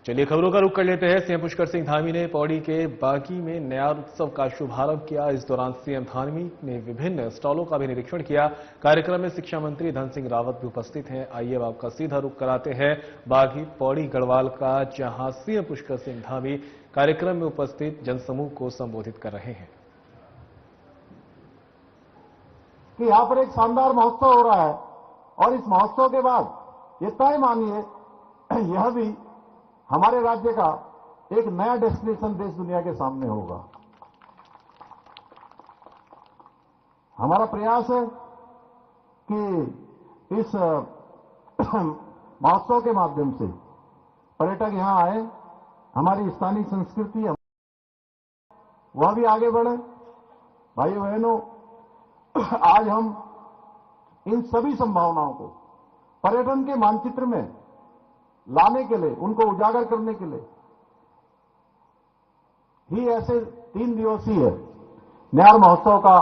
चलिए खबरों का रुख कर लेते हैं। सीएम पुष्कर सिंह धामी ने पौड़ी के बागी में नया उत्सव का शुभारंभ किया। इस दौरान सीएम धामी ने विभिन्न स्टॉलों का भी निरीक्षण किया। कार्यक्रम में शिक्षा मंत्री धन सिंह रावत भी उपस्थित हैं। आइए अब आपका सीधा रुख कराते हैं बागी पौड़ी गढ़वाल का, जहां सीएम पुष्कर सिंह धामी कार्यक्रम में उपस्थित जनसमूह को संबोधित कर रहे हैं। कि यहां पर एक शानदार महोत्सव हो रहा है और इस महोत्सव के बाद ये तय मानिए यह भी हमारे राज्य का एक नया डेस्टिनेशन देश दुनिया के सामने होगा। हमारा प्रयास है कि इस महोत्सव के माध्यम से पर्यटक यहां आए, हमारी स्थानीय संस्कृति वह भी आगे बढ़े। भाइयों बहनों, आज हम इन सभी संभावनाओं को पर्यटन के मानचित्र में लाने के लिए, उनको उजागर करने के लिए ही ऐसे 3 दिवसीय न्यार महोत्सव का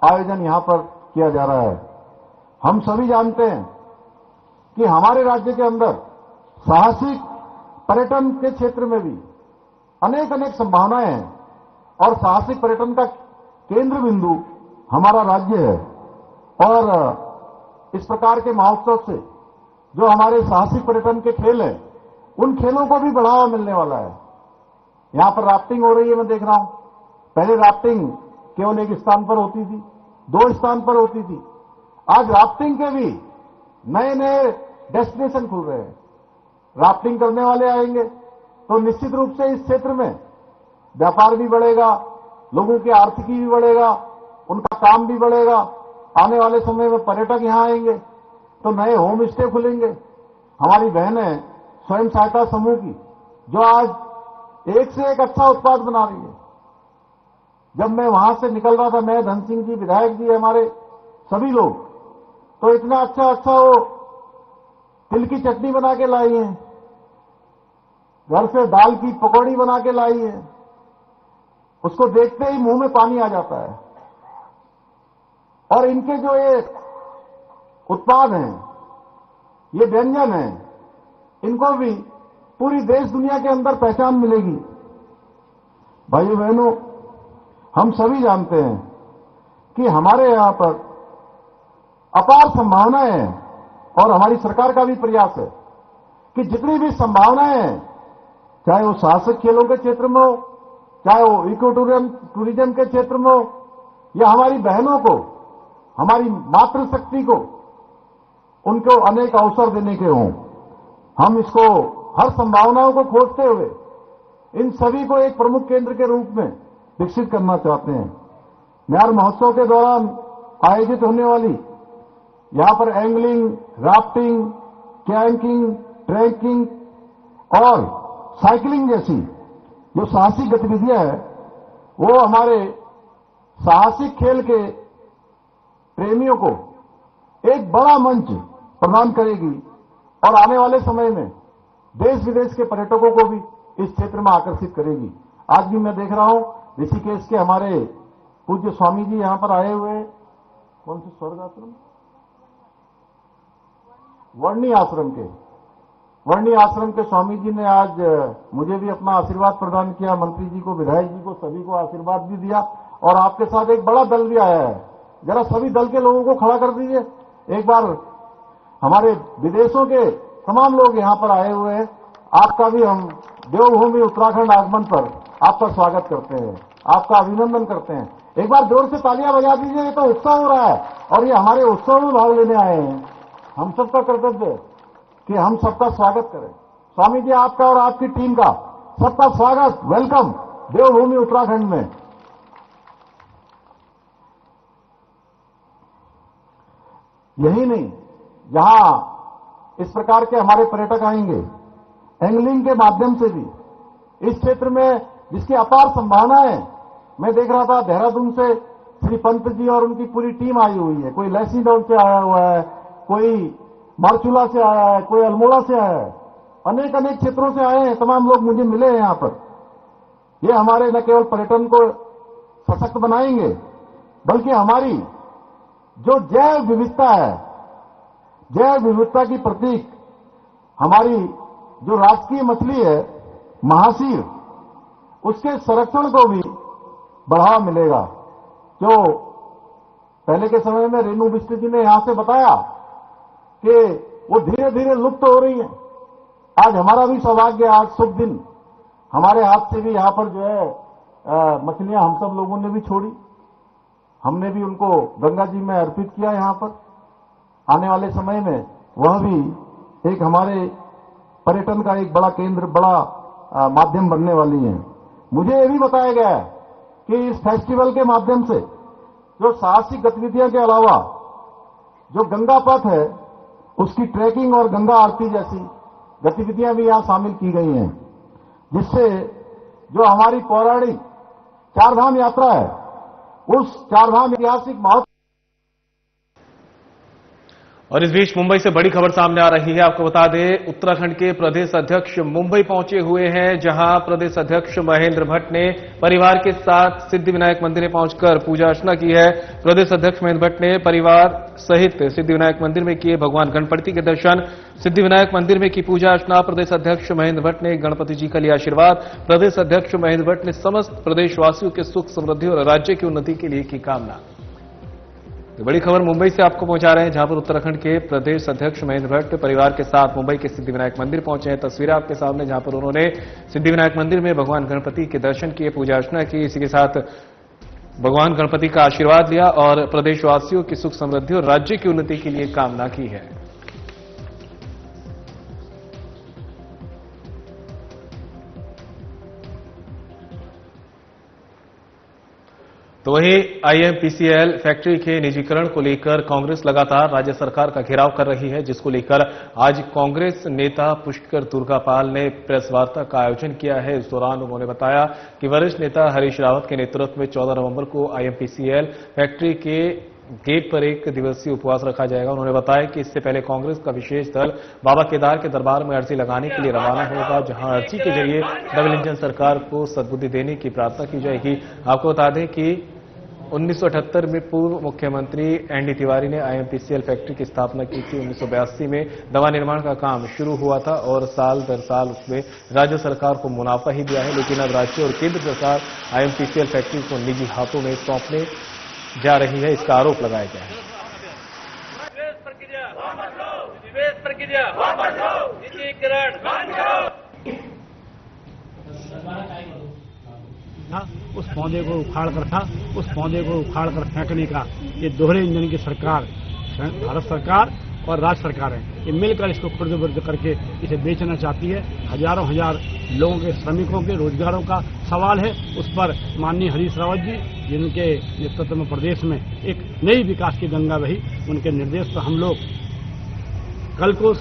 आयोजन यहां पर किया जा रहा है। हम सभी जानते हैं कि हमारे राज्य के अंदर साहसिक पर्यटन के क्षेत्र में भी अनेक संभावनाएं हैं और साहसिक पर्यटन का केंद्र बिंदु हमारा राज्य है। और इस प्रकार के महोत्सव से जो हमारे साहसिक पर्यटन के खेल हैं, उन खेलों को भी बढ़ावा मिलने वाला है। यहां पर राफ्टिंग हो रही है, मैं देख रहा हूं। पहले राफ्टिंग केवल एक स्थान पर होती थी, 2 स्थान पर होती थी। आज राफ्टिंग के भी नए डेस्टिनेशन खुल रहे हैं। राफ्टिंग करने वाले आएंगे तो निश्चित रूप से इस क्षेत्र में व्यापार भी बढ़ेगा, लोगों की आर्थिकी भी बढ़ेगा, उनका काम भी बढ़ेगा। आने वाले समय में पर्यटक यहां आएंगे तो नए होम स्टे खुलेंगे। हमारी बहनें स्वयं सहायता समूह की जो आज एक से एक अच्छा उत्पाद बना रही है। जब मैं वहां से निकल रहा था, मैं, धन सिंह जी, विधायक जी, हमारे सभी लोग, तो इतना अच्छा वो तिल की चटनी बना के लाई है, घर से दाल की पकौड़ी बना के लाई है। उसको देखते ही मुंह में पानी आ जाता है। और इनके जो ये उत्पाद हैं, ये व्यंजन हैं, इनको भी पूरी देश दुनिया के अंदर पहचान मिलेगी। भाइयों बहनों, हम सभी जानते हैं कि हमारे यहां पर अपार संभावनाएं हैं और हमारी सरकार का भी प्रयास है कि जितनी भी संभावनाएं हैं, चाहे वो साहसिक खेलों के क्षेत्र में हो, चाहे वो इको टूरिज्म के क्षेत्र में हो, या हमारी बहनों को, हमारी मातृशक्ति को, उनको अनेक अवसर देने के हों। हम इसको हर संभावनाओं को खोजते हुए इन सभी को एक प्रमुख केंद्र के रूप में विकसित करना चाहते हैं। न्यार महोत्सव के दौरान आयोजित होने वाली यहां पर एंगलिंग, राफ्टिंग, कैंपिंग, ट्रैकिंग और साइकिलिंग जैसी जो साहसिक गतिविधियां हैं, वो हमारे साहसिक खेल के प्रेमियों को एक बड़ा मंच प्रदान करेगी और आने वाले समय में देश विदेश के पर्यटकों को भी इस क्षेत्र में आकर्षित करेगी। आज भी मैं देख रहा हूं ऋषिकेश के हमारे पूज्य स्वामी जी यहां पर आए हुए हैं। कौन से स्वर्ग आश्रम? वर्णी आश्रम के स्वामी जी ने आज मुझे भी अपना आशीर्वाद प्रदान किया, मंत्री जी को, विधायक जी को, सभी को आशीर्वाद भी दिया। और आपके साथ एक बड़ा दल भी आया है। जरा सभी दल के लोगों को खड़ा कर दीजिए। एक बार हमारे विदेशों के तमाम लोग यहां पर आए हुए हैं। आपका भी हम देवभूमि उत्तराखंड आगमन पर आपका स्वागत करते हैं, आपका अभिनंदन करते हैं। एक बार जोर से तालियां बजा दीजिए। ये तो उत्सव हो रहा है और ये हमारे उत्सव में भाग लेने आए हैं। हम सबका कर्तव्य है कि हम सबका स्वागत करें। स्वामी जी, आपका और आपकी टीम का सबका स्वागत, वेलकम देवभूमि उत्तराखंड में। यही नहीं, जहां इस प्रकार के हमारे पर्यटक आएंगे, एंगलिंग के माध्यम से भी इस क्षेत्र में जिसकी अपार संभावनाएं है। मैं देख रहा था देहरादून से श्री पंत जी और उनकी पूरी टीम आई हुई है। कोई लैसीडोल से आया हुआ है, कोई मारचूला से आया है, कोई अल्मोड़ा से आया है। अनेक क्षेत्रों से आए हैं। तमाम लोग मुझे मिले हैं यहां पर। ये हमारे न केवल पर्यटन को सशक्त बनाएंगे, बल्कि हमारी जो जैव विविधता है, जैव विविधता की प्रतीक हमारी जो राजकीय मछली है महासीर, उसके संरक्षण को भी बढ़ावा मिलेगा। जो पहले के समय में रेणु बिष्ट जी ने यहां से बताया कि वो धीरे धीरे लुप्त हो रही है। आज हमारा भी सौभाग्य, आज शुभ दिन, हमारे हाथ से भी यहां पर जो है मछलियां हम सब लोगों ने भी छोड़ी, हमने भी उनको गंगा जी में अर्पित किया। यहां पर आने वाले समय में वह भी एक हमारे पर्यटन का एक बड़ा केंद्र, बड़ा माध्यम बनने वाली है। मुझे यह भी बताया गया है कि इस फेस्टिवल के माध्यम से जो साहसिक गतिविधियों के अलावा जो गंगा पथ है उसकी ट्रैकिंग और गंगा आरती जैसी गतिविधियां भी यहां शामिल की गई हैं, जिससे जो हमारी पौराणिक चारधाम यात्रा है उस चारधाम ऐतिहासिक महत्व। और इस बीच मुंबई से बड़ी खबर सामने आ रही है। आपको बता दें, उत्तराखंड के प्रदेश अध्यक्ष मुंबई पहुंचे हुए हैं, जहां प्रदेश अध्यक्ष महेंद्र भट्ट ने परिवार के साथ सिद्धिविनायक मंदिर में पहुंचकर पूजा अर्चना की है। प्रदेश अध्यक्ष महेंद्र भट्ट ने परिवार सहित सिद्धिविनायक मंदिर में किए भगवान गणपति के दर्शन, सिद्धिविनायक मंदिर में की पूजा अर्चना। प्रदेश अध्यक्ष महेंद्र भट्ट ने गणपति जी का लिया आशीर्वाद। प्रदेश अध्यक्ष महेंद्र भट्ट ने समस्त प्रदेशवासियों के सुख समृद्धि और राज्य की उन्नति के लिए की कामना। तो बड़ी खबर मुंबई से आपको पहुंचा रहे हैं, जहां पर उत्तराखंड के प्रदेश अध्यक्ष महेंद्र भट्ट परिवार के साथ मुंबई के सिद्धिविनायक मंदिर पहुंचे हैं। तस्वीरें आपके सामने, जहां पर उन्होंने सिद्धिविनायक मंदिर में भगवान गणपति के दर्शन किए, पूजा अर्चना की, इसी के साथ भगवान गणपति का आशीर्वाद लिया और प्रदेशवासियों की सुख समृद्धि और राज्य की उन्नति के लिए कामना की है। तो वहीं आईएमपीसीएल फैक्ट्री के निजीकरण को लेकर कांग्रेस लगातार राज्य सरकार का घेराव कर रही है, जिसको लेकर आज कांग्रेस नेता पुष्कर दुर्गापाल ने प्रेस वार्ता का आयोजन किया है। इस दौरान उन्होंने बताया कि वरिष्ठ नेता हरीश रावत के नेतृत्व में 14 नवंबर को आईएमपीसीएल फैक्ट्री के गेट पर एक दिवसीय उपवास रखा जाएगा। उन्होंने बताया कि इससे पहले कांग्रेस का विशेष दल बाबा केदार के दरबार में अर्जी लगाने के लिए रवाना होगा, जहां अर्जी के जरिए डबल इंजन सरकार को सद्बुद्धि देने की प्रार्थना की जाएगी। आपको बता दें कि 1978 में पूर्व मुख्यमंत्री एनडी तिवारी ने आईएमपीसीएल फैक्ट्री की स्थापना की थी। 1982 में दवा निर्माण का काम शुरू हुआ था और साल दर साल उसमें राज्य सरकार को मुनाफा ही दिया है, लेकिन अब राज्य और केंद्र सरकार आईएमपीसीएल फैक्ट्री को निजी हाथों में सौंपने जा रही है, इसका आरोप लगाया गया है। उस पौधे को उखाड़ कर फेंकने का ये दोहरे इंजन की सरकार, भारत सरकार और राज्य सरकार है, ये मिलकर इसको खुर्द-बुर्द करके इसे बेचना चाहती है। हजारों हजार लोगों के, श्रमिकों के रोजगारों का सवाल है। उस पर माननीय हरीश रावत जी, जिनके नेतृत्व में प्रदेश में एक नई विकास की गंगा बही, उनके निर्देश पर हम लोग कल को।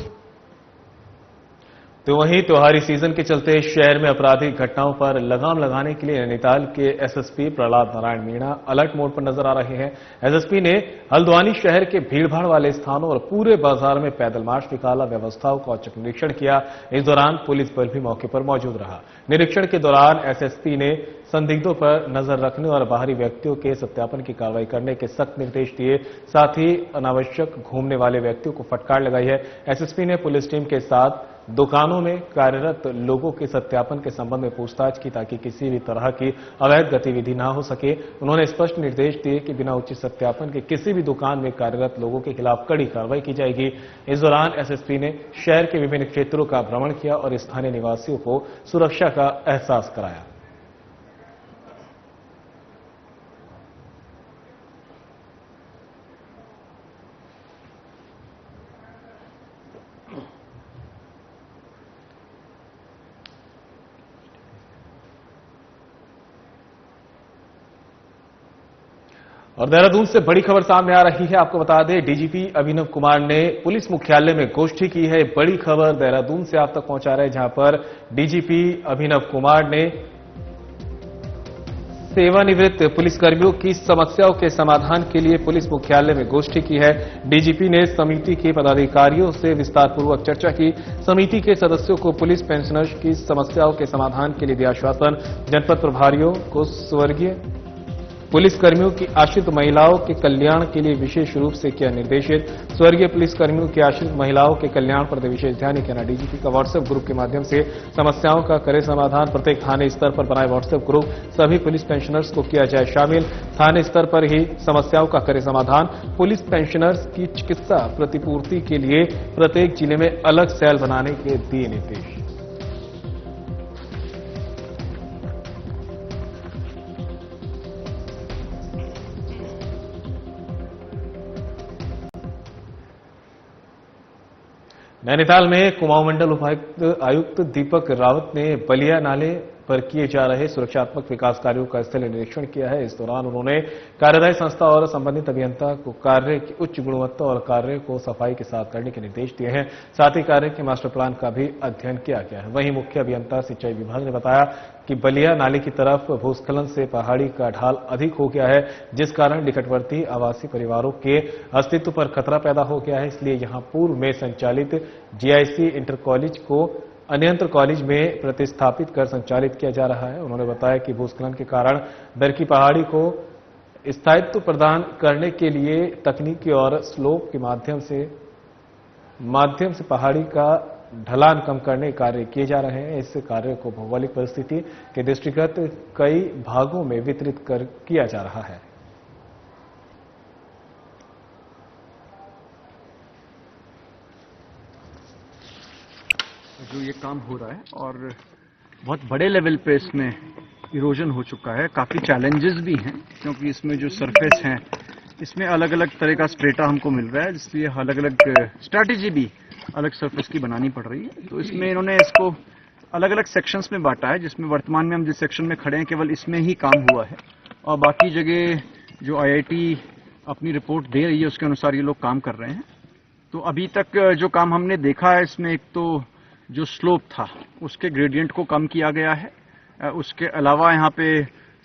तो वहीं त्योहारी सीजन के चलते शहर में आपराधिक घटनाओं पर लगाम लगाने के लिए नैनीताल के SSP Prahlad Narayan Meena alert mode पर नजर आ रहे हैं। एसएसपी ने हल्द्वानी शहर के भीड़भाड़ वाले स्थानों और पूरे बाजार में पैदल मार्च निकाला, व्यवस्थाओं का औचक निरीक्षण किया। इस दौरान पुलिस बल भी मौके पर मौजूद रहा। निरीक्षण के दौरान एसएसपी ने संदिग्धों पर नजर रखने और बाहरी व्यक्तियों के सत्यापन की कार्रवाई करने के सख्त निर्देश दिए। साथ ही अनावश्यक घूमने वाले व्यक्तियों को फटकार लगाई है। एसएसपी ने पुलिस टीम के साथ दुकानों में कार्यरत लोगों के सत्यापन के संबंध में पूछताछ की, ताकि किसी भी तरह की अवैध गतिविधि न हो सके। उन्होंने स्पष्ट निर्देश दिए कि बिना उचित सत्यापन के किसी भी दुकान में कार्यरत लोगों के खिलाफ कड़ी कार्रवाई की जाएगी। इस दौरान एसएसपी ने शहर के विभिन्न क्षेत्रों का भ्रमण किया और स्थानीय निवासियों को सुरक्षा का एहसास कराया। और देहरादून से बड़ी खबर सामने आ रही है। आपको बता दें, डीजीपी अभिनव कुमार ने पुलिस मुख्यालय में गोष्ठी की है। बड़ी खबर देहरादून से आप तक पहुंचा रहे हैं, जहां पर डीजीपी अभिनव कुमार ने सेवानिवृत्त पुलिसकर्मियों की समस्याओं के समाधान के लिए पुलिस मुख्यालय में गोष्ठी की है। डीजीपी ने समिति के पदाधिकारियों से विस्तारपूर्वक चर्चा की। समिति के सदस्यों को पुलिस पेंशनर्स की समस्याओं के समाधान के लिए दिया आश्वासन। जनपद प्रभारियों को स्वर्गीय पुलिसकर्मियों की आश्रित महिलाओं के कल्याण के लिए विशेष रूप से किया निर्देशित। स्वर्गीय पुलिसकर्मियों की आश्रित महिलाओं के कल्याण पर विशेष ध्यान देना। डीजीपी का व्हाट्सएप ग्रुप के माध्यम से समस्याओं का करे समाधान। प्रत्येक थाने स्तर पर बनाए व्हाट्सएप ग्रुप, सभी पुलिस पेंशनर्स को किया जाए शामिल। थाने स्तर पर ही समस्याओं का करे समाधान। पुलिस पेंशनर्स की चिकित्सा प्रतिपूर्ति के लिए प्रत्येक जिले में अलग सेल बनाने के दिए निर्देश। नैनीताल में कुमाऊं मंडल उपायुक्त आयुक्त दीपक रावत ने बलिया नाले पर किए जा रहे सुरक्षात्मक विकास कार्यों का स्थलीय निरीक्षण किया है। इस दौरान उन्होंने कार्यदायी संस्था और संबंधित अभियंता को कार्य की उच्च गुणवत्ता और कार्य को सफाई के साथ करने के निर्देश दिए हैं। साथ ही कार्य के मास्टर प्लान का भी अध्ययन किया गया है। वहीं मुख्य अभियंता सिंचाई विभाग ने बताया कि बलिया नाले की तरफ भूस्खलन से पहाड़ी का ढाल अधिक हो गया है, जिस कारण निकटवर्ती आवासीय परिवारों के अस्तित्व पर खतरा पैदा हो गया है। इसलिए यहां पूर्व में संचालित जीआईसी इंटर कॉलेज को अन्यंत्र कॉलेज में प्रतिस्थापित कर संचालित किया जा रहा है। उन्होंने बताया कि भूस्खलन के कारण दरकी पहाड़ी को स्थायित्व प्रदान करने के लिए तकनीकी और स्लोप के माध्यम से पहाड़ी का ढलान कम करने के कार्य किए जा रहे हैं। इस कार्य को भौगोलिक परिस्थिति के दृष्टिगत कई भागों में वितरित किया जा रहा है। जो ये काम हो रहा है और बहुत बड़े लेवल पे इसमें इरोजन हो चुका है। काफ़ी चैलेंजेस भी हैं क्योंकि इसमें जो सरफेस हैं इसमें अलग अलग तरह का स्ट्रेटा हमको मिल रहा है, इसलिए अलग अलग स्ट्रैटेजी भी अलग सरफेस की बनानी पड़ रही है। तो इसमें इन्होंने इसको अलग अलग सेक्शंस में बांटा है, जिसमें वर्तमान में हम जिस सेक्शन में खड़े हैं केवल इसमें ही काम हुआ है और बाकी जगह जो आईआईटी अपनी रिपोर्ट दे रही है उसके अनुसार ये लोग काम कर रहे हैं। तो अभी तक जो काम हमने देखा है इसमें एक तो जो स्लोप था उसके ग्रेडियंट को कम किया गया है। उसके अलावा यहाँ पे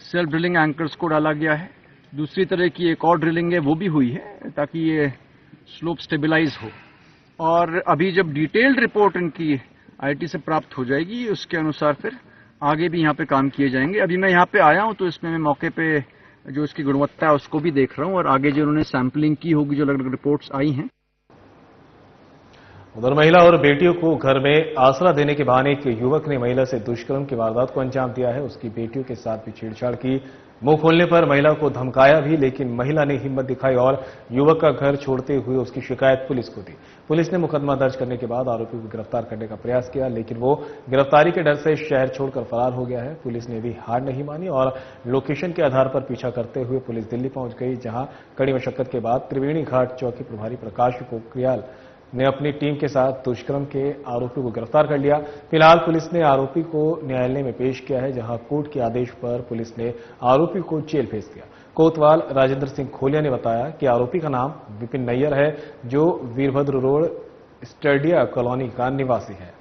सेल्फ ड्रिलिंग एंकर्स को डाला गया है। दूसरी तरह की एक और ड्रिलिंग है वो भी हुई है ताकि ये स्लोप स्टेबलाइज हो। और अभी जब डिटेल्ड रिपोर्ट इनकी आईआईटी से प्राप्त हो जाएगी उसके अनुसार फिर आगे भी यहाँ पे काम किए जाएंगे। अभी मैं यहाँ पे आया हूँ तो इसमें मैं मौके पे जो इसकी गुणवत्ता है उसको भी देख रहा हूँ और आगे जो उन्होंने सैंपलिंग की होगी जो अलग अलग रिपोर्ट्स आई हैं। उधर महिला और बेटियों को घर में आसरा देने के बहाने एक युवक ने महिला से दुष्कर्म की वारदात को अंजाम दिया है। उसकी बेटियों के साथ भी छेड़छाड़ की। मुंह खोलने पर महिला को धमकाया भी, लेकिन महिला ने हिम्मत दिखाई और युवक का घर छोड़ते हुए उसकी शिकायत पुलिस को दी। पुलिस ने मुकदमा दर्ज करने के बाद आरोपी को गिरफ्तार करने का प्रयास किया, लेकिन वो गिरफ्तारी के डर से शहर छोड़कर फरार हो गया है। पुलिस ने भी हार नहीं मानी और लोकेशन के आधार पर पीछा करते हुए पुलिस दिल्ली पहुंच गई, जहां कड़ी मशक्कत के बाद त्रिवेणी घाट चौकी प्रभारी प्रकाश पोखरियाल ने अपनी टीम के साथ दुष्कर्म के आरोपी को गिरफ्तार कर लिया। फिलहाल पुलिस ने आरोपी को न्यायालय में पेश किया है, जहां कोर्ट के आदेश पर पुलिस ने आरोपी को जेल भेज दिया। कोतवाल राजेंद्र सिंह खोलिया ने बताया कि आरोपी का नाम विपिन नैयर है, जो वीरभद्र रोड स्टडिया कॉलोनी का निवासी है।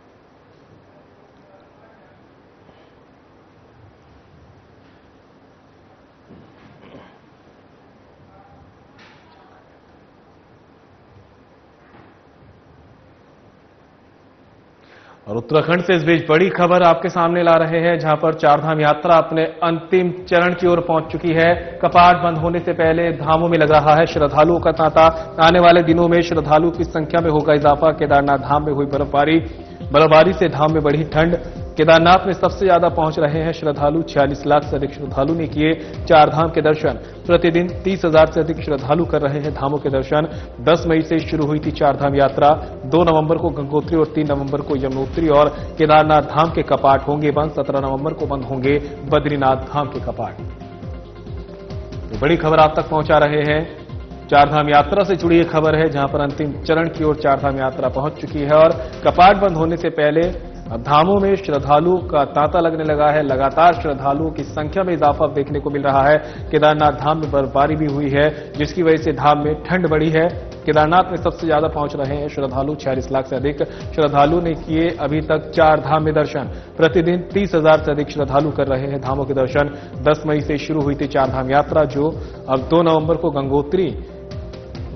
और उत्तराखंड से इस बीच बड़ी खबर आपके सामने ला रहे हैं, जहां पर चारधाम यात्रा अपने अंतिम चरण की ओर पहुंच चुकी है। कपाट बंद होने से पहले धामों में लग रहा है श्रद्धालुओं का तांता। आने वाले दिनों में श्रद्धालुओं की संख्या में होगा इजाफा। केदारनाथ धाम में हुई बर्फबारी से धाम में बढ़ी ठंड। केदारनाथ में सबसे ज्यादा पहुंच रहे हैं श्रद्धालु। 46 लाख से अधिक श्रद्धालु ने किए चारधाम के दर्शन। प्रतिदिन 30,000 से अधिक श्रद्धालु कर रहे हैं धामों के दर्शन। 10 मई से शुरू हुई थी चारधाम यात्रा। 2 नवंबर को गंगोत्री और 3 नवंबर को यमुनोत्री और केदारनाथ धाम के कपाट होंगे बंद। 17 नवंबर को बंद होंगे बद्रीनाथ धाम के कपाट। तो बड़ी खबर आप तक पहुंचा रहे हैं। चारधाम यात्रा से जुड़ी एक खबर है, जहां पर अंतिम चरण की ओर चारधाम यात्रा पहुंच चुकी है और कपाट बंद होने से पहले धामों में श्रद्धालुओं का तांता लगने लगा है। लगातार श्रद्धालुओं की संख्या में इजाफा देखने को मिल रहा है। केदारनाथ धाम में बर्फबारी भी हुई है, जिसकी वजह से धाम में ठंड बढ़ी है। केदारनाथ में सबसे ज्यादा पहुंच रहे हैं श्रद्धालु। 46 लाख से अधिक श्रद्धालु ने किए अभी तक चार धाम में दर्शन। प्रतिदिन 30,000 से अधिक श्रद्धालु कर रहे हैं धामों के दर्शन। 10 मई से शुरू हुई थी चारधाम यात्रा, जो अब 2 नवंबर को गंगोत्री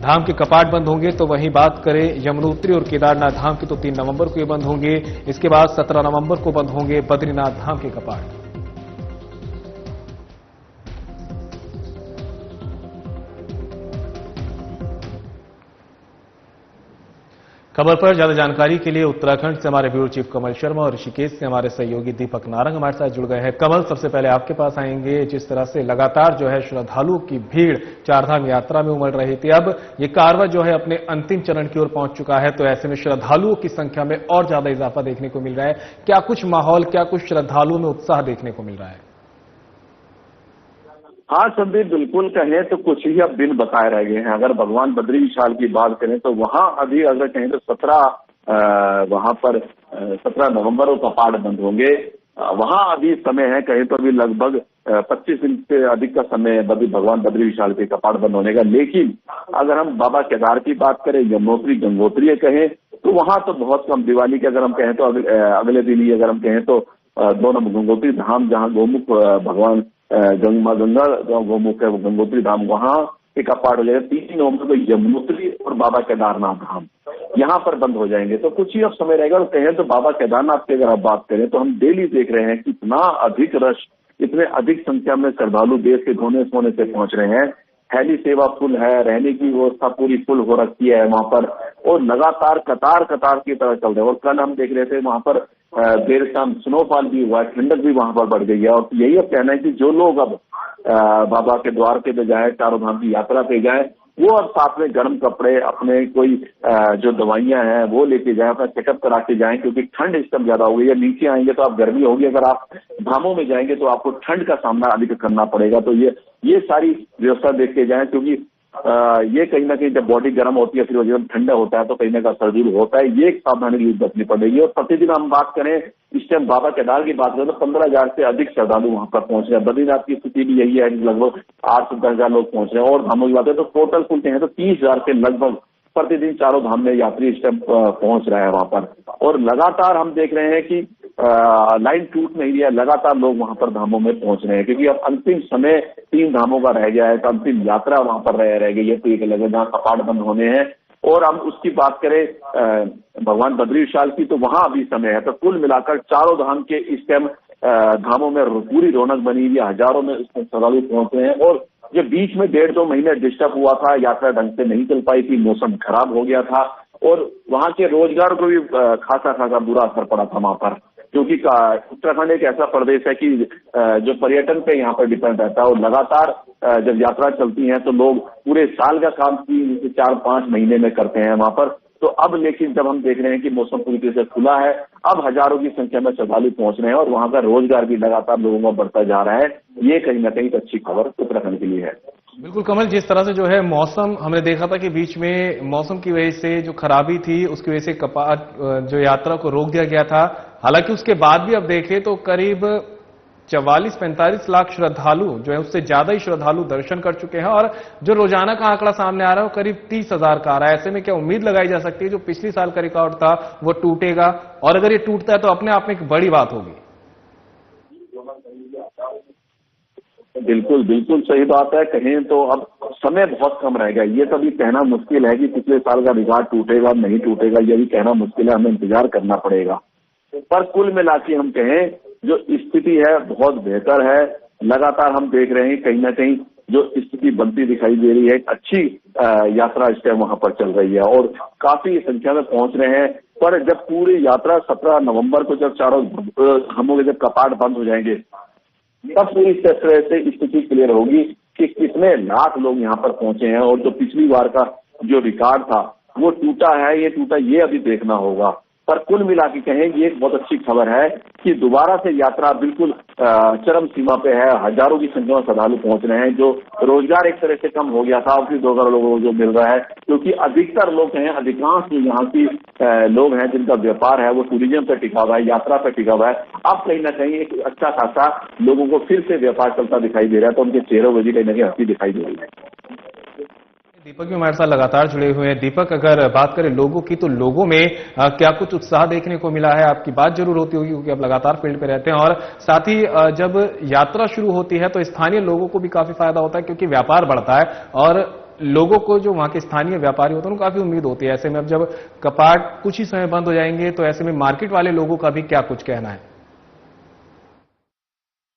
धाम के कपाट बंद होंगे। तो वहीं बात करें यमुनोत्री और केदारनाथ धाम की, तो 3 नवंबर को ये बंद होंगे। इसके बाद 17 नवंबर को बंद होंगे बद्रीनाथ धाम के कपाट। खबर पर ज्यादा जानकारी के लिए उत्तराखंड से हमारे ब्यूरो चीफ कमल शर्मा और ऋषिकेश से हमारे सहयोगी दीपक नारंग हमारे साथ जुड़ गए हैं। कमल, सबसे पहले आपके पास आएंगे। जिस तरह से लगातार जो है श्रद्धालुओं की भीड़ चारधाम यात्रा में उमड़ रही थी, अब ये कारवां जो है अपने अंतिम चरण की ओर पहुंच चुका है, तो ऐसे में श्रद्धालुओं की संख्या में और ज्यादा इजाफा देखने को मिल रहा है। क्या कुछ माहौल, क्या कुछ श्रद्धालुओं में उत्साह देखने को मिल रहा है? हाँ संदीप, बिल्कुल कहें तो कुछ ही अब दिन बकाए रह गए हैं। अगर भगवान बद्री विशाल की बात करें तो वहां अभी अगर कहें तो 17 नवंबर को कपाट बंद होंगे। वहां अभी समय है, कहें तो अभी लगभग 25 दिन से अधिक का समय भगवान बद्री विशाल के कपाट बंद होने का। लेकिन अगर हम बाबा केदार की बात करें, यमुनोत्री गंगोत्री कहें तो वहां तो बहुत कम। दिवाली के अगर हम कहें तो अगले दिन ही अगर हम कहें तो दोनों गंगोत्री धाम, जहां गोमुख भगवान मां गंगा गोमुख है, वो गंगोत्री धाम, वहां के कपाट हो जाएगा। 3 नवंबर को यमुनोत्री और बाबा केदारनाथ धाम यहाँ पर बंद हो जाएंगे। तो कुछ ही अब समय रहेगा। और कहें तो बाबा केदारनाथ की अगर आप बात करें तो हम डेली देख रहे हैं कि इतना अधिक रश, इतने अधिक संख्या में श्रद्धालु देश के कोने कोने से पहुंच रहे हैं। हेली सेवा फुल है, रहने की व्यवस्था पूरी फुल हो रखी है वहां पर, और लगातार कतार की तरह चल रहे हैं। और कल हम देख रहे थे वहां पर देर शाम स्नोफॉल भी हुआ है, ठंडक भी वहां पर बढ़ गई है। और यही अब कहना है कि जो लोग अब बाबा के द्वार पे पे जाए, चारों धाम की यात्रा पे जाए, वो अब साथ में गर्म कपड़े, अपने कोई जो दवाइयां हैं वो लेके जाए, अपना चेकअप करा के जाएं, क्योंकि ठंड इस टाइम ज्यादा हो गई है। नीचे आएंगे तो आप गर्मी होगी, अगर आप धामों में जाएंगे तो आपको ठंड का सामना अधिक करना पड़ेगा। तो ये सारी व्यवस्था देख के जाएं, क्योंकि ये कहीं ना कहीं जब बॉडी गर्म होती है, फिर वो जब ठंडा होता है तो कहीं ना कहीं असर जरूर होता है। ये एक सावधानी बरतनी पड़ेगी। और प्रतिदिन हम बात करें, इस टाइम बाबा केदार की बात करें तो 15,000 से अधिक श्रद्धालु वहां पर पहुंच रहे हैं। बद्रीनाथ की स्थिति भी यही है, लगभग 8 से 10,000 लोग पहुंच रहे हैं। और धामों की बात है तो टोटल कुल कहें तो 30,000 के लगभग प्रतिदिन चारों धाम में यात्री इस टाइम पहुंच रहा है वहां पर। और लगातार हम देख रहे हैं कि लाइन टूट नहीं रही है, लगातार लोग वहां पर धामों में पहुंच रहे हैं, क्योंकि अब अंतिम समय 3 धामों का रह गया है। तो अंतिम यात्रा वहां पर रह गई है, तो एक अलग जहां कपाट बंद होने हैं। और हम उसकी बात करें भगवान बद्री विशाल की, तो वहां अभी समय है। तो कुल मिलाकर चारों धाम के इस टाइम धामों में पूरी रौनक बनी हुई है, हजारों में श्रद्धालु पहुंच रहे हैं। और जो बीच में 1.5-2 महीने डिस्टर्ब हुआ था, यात्रा ढंग से नहीं चल पाई थी, मौसम खराब हो गया था, और वहां के रोजगार को भी खासा बुरा असर पड़ा था वहां पर, क्योंकि उत्तराखंड एक ऐसा प्रदेश है कि जो पर्यटन पे यहाँ पर डिपेंड रहता है। और लगातार जब यात्रा चलती है तो लोग पूरे साल का काम 3 से 4-5 महीने में करते हैं वहां पर। तो अब लेकिन जब हम देख रहे हैं कि मौसम पूरी तरह से खुला है, अब हजारों की संख्या में श्रद्धालु पहुंच रहे हैं और वहां का रोजगार भी लगातार लोगों का बढ़ता जा रहा है। ये कहीं ना कहीं अच्छी खबर उत्तराखंड के लिए है। बिल्कुल कमल, जिस तरह से जो है मौसम, हमने देखा था कि बीच में मौसम की वजह से जो खराबी थी उसकी वजह से कपाट जो यात्रा को रोक दिया गया था। हालांकि उसके बाद भी अब देखें तो करीब 44-45 लाख श्रद्धालु जो है, उससे ज्यादा ही श्रद्धालु दर्शन कर चुके हैं। और जो रोजाना का आंकड़ा सामने आ रहा है वो करीब 30,000 का आ रहा है। ऐसे में क्या उम्मीद लगाई जा सकती है जो पिछले साल का रिकॉर्ड था वो टूटेगा? और अगर ये टूटता है तो अपने आप में एक बड़ी बात होगी। बिल्कुल सही बात है। कहें तो अब समय बहुत कम रह गया। ये तो अभी कहना मुश्किल है कि पिछले साल का रिकॉर्ड टूटेगा नहीं टूटेगा, ये भी कहना मुश्किल है, हमें इंतजार करना पड़ेगा। पर कुल मिला के हम कहें जो स्थिति है बहुत बेहतर है। लगातार हम देख रहे हैं कहीं ना कहीं जो स्थिति बनती दिखाई दे रही है, एक अच्छी यात्रा इस टाइम वहां पर चल रही है और काफी संख्या में पहुंच रहे हैं। पर जब पूरी यात्रा 17 नवंबर को जब चारों धामों के जब कपाट बंद हो जाएंगे, तब पूरी तरह से स्थिति क्लियर होगी कि कितने लाख लोग यहाँ पर पहुंचे हैं। और जो पिछली बार का जो रिकॉर्ड था वो टूटा है, ये अभी देखना होगा। पर कुल मिला के कहें ये एक बहुत अच्छी खबर है कि दोबारा से यात्रा बिल्कुल चरम सीमा पे है। हजारों की संख्या में श्रद्धालु पहुंच रहे हैं। जो रोजगार एक तरह से कम हो गया था, फिर 2 करोड़ लोगों को जो मिल रहा है, क्योंकि अधिकतर लोग हैं, अधिकांश जो यहाँ की लोग हैं जिनका व्यापार है वो टूरिज्म पे टिका हुआ है, यात्रा पे टिका हुआ है। अब कहीं ना कहीं एक अच्छा खासा लोगों को फिर से व्यापार चलता दिखाई दे रहा है, तो उनके चेहरों में भी कहीं ना कहीं हंसी दिखाई दे रही है। दीपक भी हमारे साथ लगातार जुड़े हुए हैं। दीपक, अगर बात करें लोगों की, तो लोगों में क्या कुछ उत्साह देखने को मिला है? आपकी बात जरूर होती होगी क्योंकि आप लगातार फील्ड पे रहते हैं, और साथ ही जब यात्रा शुरू होती है तो स्थानीय लोगों को भी काफी फायदा होता है क्योंकि व्यापार बढ़ता है और लोगों को, जो वहां के स्थानीय व्यापारी होते हैं, उनको काफी उम्मीद होती है। ऐसे में अब जब कपाट कुछ ही समय बंद हो जाएंगे तो ऐसे में मार्केट वाले लोगों का भी क्या कुछ कहना है?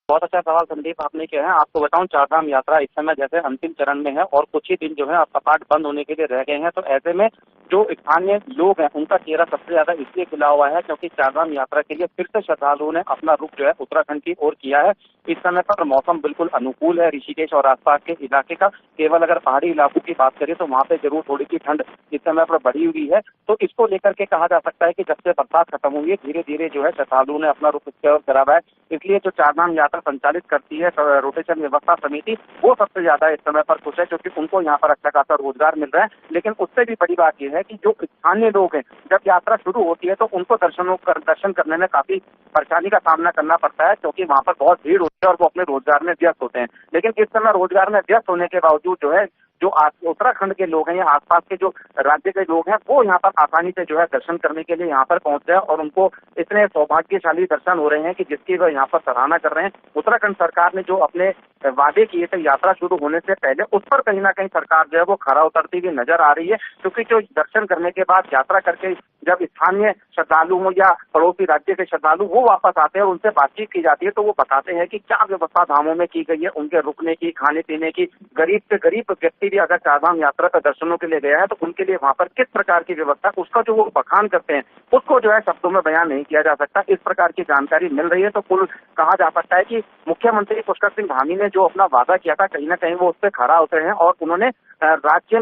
बहुत अच्छा सवाल संदीप आपने किया है। आपको बताऊं, चारधाम यात्रा इस समय जैसे अंतिम चरण में है और कुछ ही दिन जो है कपाट बंद होने के लिए रह गए हैं। तो ऐसे में जो स्थानीय लोग हैं उनका चेहरा सबसे ज्यादा इसलिए खिला हुआ है क्योंकि चारधाम यात्रा के लिए फिर से श्रद्धालुओं ने अपना रुख जो है उत्तराखंड की ओर किया है। इस समय पर मौसम बिल्कुल अनुकूल है ऋषिकेश और आसपास के इलाके का। केवल अगर पहाड़ी इलाकों की बात करें तो वहां पे जरूर थोड़ी सी ठंड इस समय पर बढ़ी हुई है। तो इसको लेकर के कहा जा सकता है कि जब से बरसात खत्म हुई है धीरे धीरे जो है श्रद्धालुओं ने अपना रुख इसकी ओर करा है। इसलिए जो चारधाम यात्रा संचालित करती है रोटेशन व्यवस्था समिति, वो सबसे ज्यादा इस समय पर खुश है क्योंकि उनको यहाँ पर अच्छा खासा रोजगार मिल रहा है। लेकिन उससे भी बड़ी बात यह है कि जो स्थानीय लोग हैं जब यात्रा शुरू होती है तो उनको दर्शन करने में काफी परेशानी का सामना करना पड़ता है क्योंकि वहां पर बहुत भीड़ होती है और वो अपने रोजगार में व्यस्त होते हैं। लेकिन इस समय रोजगार में व्यस्त होने के बावजूद जो है जो उत्तराखंड के लोग हैं या आसपास के जो राज्य के लोग हैं वो यहाँ पर आसानी से जो है दर्शन करने के लिए यहाँ पर पहुंच रहे हैं और उनको इतने सौभाग्यशाली दर्शन हो रहे हैं कि जिसकी वह यहाँ पर सराहना कर रहे हैं। उत्तराखंड सरकार ने जो अपने वादे किए थे यात्रा शुरू होने से पहले, उस पर कहीं ना कहीं सरकार जो है वो खरा उतरती हुई नजर आ रही है क्योंकि जो दर्शन करने के बाद यात्रा करके जब स्थानीय श्रद्धालु हो या पड़ोसी राज्य के श्रद्धालु वो वापस आते हैं और उनसे बातचीत की जाती है तो वो बताते हैं कि क्या व्यवस्था धामों में की गई है, उनके रुकने की, खाने पीने की। गरीब से गरीब व्यक्ति भी अगर चारधाम यात्रा पर दर्शनों के लिए गया है तो उनके लिए वहां पर किस प्रकार की व्यवस्था, उसका जो वो बखान करते हैं उसको जो है शब्दों में बयान नहीं किया जा सकता। इस प्रकार की जानकारी मिल रही है। तो कुल कहा जा सकता है कि मुख्यमंत्री पुष्कर सिंह धामी ने जो अपना वादा किया था कहीं ना कहीं वो उस पर खरा उतरे हैं और उन्होंने राज्य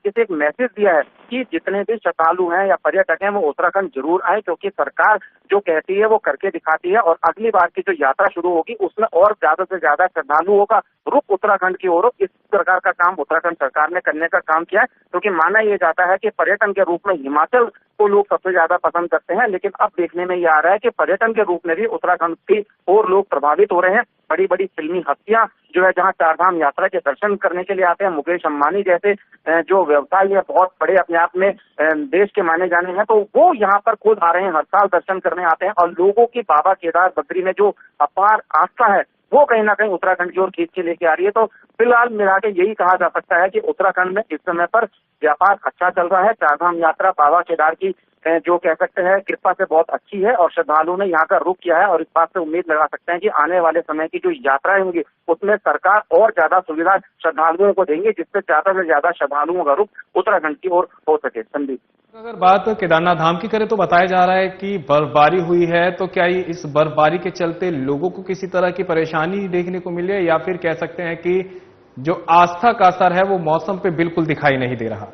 से एक मैसेज दिया है कि जितने भी श्रद्धालु हैं या पर्यटक हैं वो उत्तराखंड जरूर आए क्योंकि सरकार जो कहती है वो करके दिखाती है और अगली बार की जो यात्रा शुरू होगी उसमें और ज्यादा से ज्यादा श्रद्धालुओं का रुख उत्तराखंड की ओर हो। इस प्रकार का काम उत्तराखंड सरकार ने करने का काम किया है क्योंकि माना यह जाता है कि पर्यटन के रूप में हिमाचल को लोग सबसे ज्यादा पसंद करते हैं, लेकिन अब देखने में ये आ रहा है कि पर्यटन के रूप में भी उत्तराखंड की ओर लोग प्रभावित हो रहे हैं। बड़ी बड़ी फिल्मी हस्तियां जो है जहां चारधाम यात्रा के दर्शन करने के लिए आते हैं, मुकेश अंबानी जैसे जो व्यवसायी है बहुत बड़े अपने आप में देश के माने जाने हैं, तो वो यहाँ पर खुद आ रहे हैं, हर साल दर्शन करने आते हैं और लोगों की बाबा केदार बद्री में जो अपार आस्था है वो कहीं ना कहीं उत्तराखंड की ओर खींच के लेके आ रही है। तो फिलहाल मिला के यही कहा जा सकता है कि उत्तराखंड में इस समय पर व्यापार अच्छा चल रहा है। चारधाम यात्रा बाबा केदार की जो कह सकते हैं कृपा से बहुत अच्छी है और श्रद्धालुओं ने यहाँ का रुख किया है और इस बात से उम्मीद लगा सकते हैं कि आने वाले समय की जो यात्राएं होंगी उसमें सरकार और ज्यादा सुविधा श्रद्धालुओं को देंगे जिससे ज्यादा से ज्यादा श्रद्धालुओं का रुख उत्तराखंड की ओर हो सके। संदीप, अगर बात केदारनाथ धाम की करें तो बताया जा रहा है कि बर्फबारी हुई है, तो क्या इस बर्फबारी के चलते लोगों को किसी तरह की परेशानी देखने को मिली है या फिर कह सकते हैं कि जो आस्था का असर है वो मौसम पे बिल्कुल दिखाई नहीं दे रहा?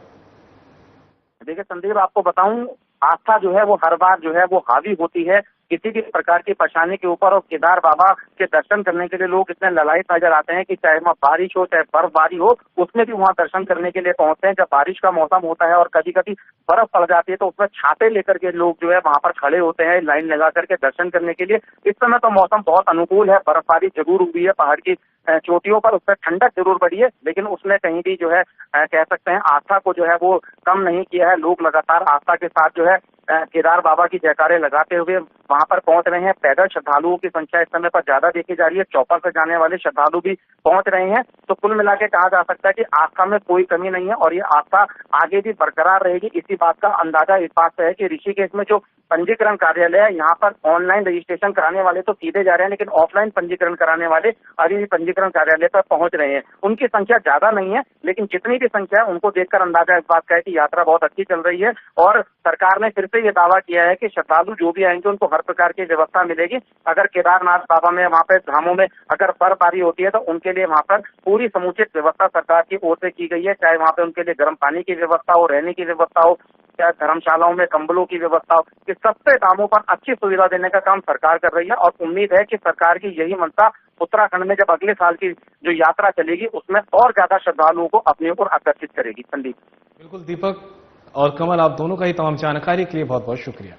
देखिए संदीप, आपको बताऊं आस्था जो है वो हर बार जो है वो हावी होती है किसी भी प्रकार की परेशानी के ऊपर और केदार बाबा के दर्शन करने के लिए लोग इतने ललायत नजर आते हैं कि चाहे वहाँ बारिश हो चाहे बर्फबारी हो उसमें भी वहाँ दर्शन करने के लिए पहुंचते हैं। जब बारिश का मौसम होता है और कभी कभी बर्फ पड़ जाती है तो उसमें छाते लेकर के लोग जो है वहां पर खड़े होते हैं लाइन लगा करके दर्शन करने के लिए। इस समय तो मौसम बहुत अनुकूल है, बर्फबारी जरूर हुई है पहाड़ की चोटियों पर, उसमें ठंडक जरूर बढ़ी है, लेकिन उसने कहीं भी जो है कह सकते हैं आस्था को जो है वो कम नहीं किया है। लोग लगातार आस्था के साथ जो है केदार बाबा की जयकारे लगाते हुए वहां पर पहुंच रहे हैं। पैदल श्रद्धालुओं की संख्या इस समय पर ज्यादा देखी जा रही है, चौपर से जाने वाले श्रद्धालु भी पहुंच रहे हैं। तो कुल मिला के कहा जा सकता है कि आस्था में कोई कमी नहीं है और ये आस्था आगे भी बरकरार रहेगी। इसी बात का अंदाजा इस बात से है कि ऋषिकेश में जो पंजीकरण कार्यालय है यहाँ पर ऑनलाइन रजिस्ट्रेशन कराने वाले तो सीधे जा रहे हैं, लेकिन ऑफलाइन पंजीकरण कराने वाले अभी भी पंजीकरण कार्यालय पर पहुंच रहे हैं। उनकी संख्या ज्यादा नहीं है, लेकिन जितनी भी संख्या है उनको देखकर अंदाजा इस बात का है कि यात्रा बहुत अच्छी चल रही है और सरकार ने फिर से ये दावा किया है कि श्रद्धालु जो भी आएंगे उनको हर प्रकार की व्यवस्था मिलेगी। अगर केदारनाथ बाबा में वहाँ पे धामों में अगर बर्फबारी होती है तो उनके लिए वहाँ पर पूरी समुचित व्यवस्था सरकार की ओर से की गई है, चाहे वहाँ पे उनके लिए गर्म पानी की व्यवस्था हो, रहने की व्यवस्था हो, चाहे धर्मशालाओं में कंबलों की व्यवस्था हो। इस सस्ते दामों पर अच्छी सुविधा देने का काम सरकार कर रही है और उम्मीद है कि सरकार की यही मंशा उत्तराखंड में जब अगले साल की जो यात्रा चलेगी उसमें और ज्यादा श्रद्धालुओं को अपनी ओर आकर्षित करेगी। संदीप, बिल्कुल दीपक और कमल, आप दोनों का ही तमाम जानकारी के लिए बहुत बहुत शुक्रिया।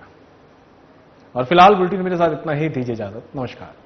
और फिलहाल बुलेटिन मेरे साथ इतना ही, दीजिए इजाजत, नमस्कार।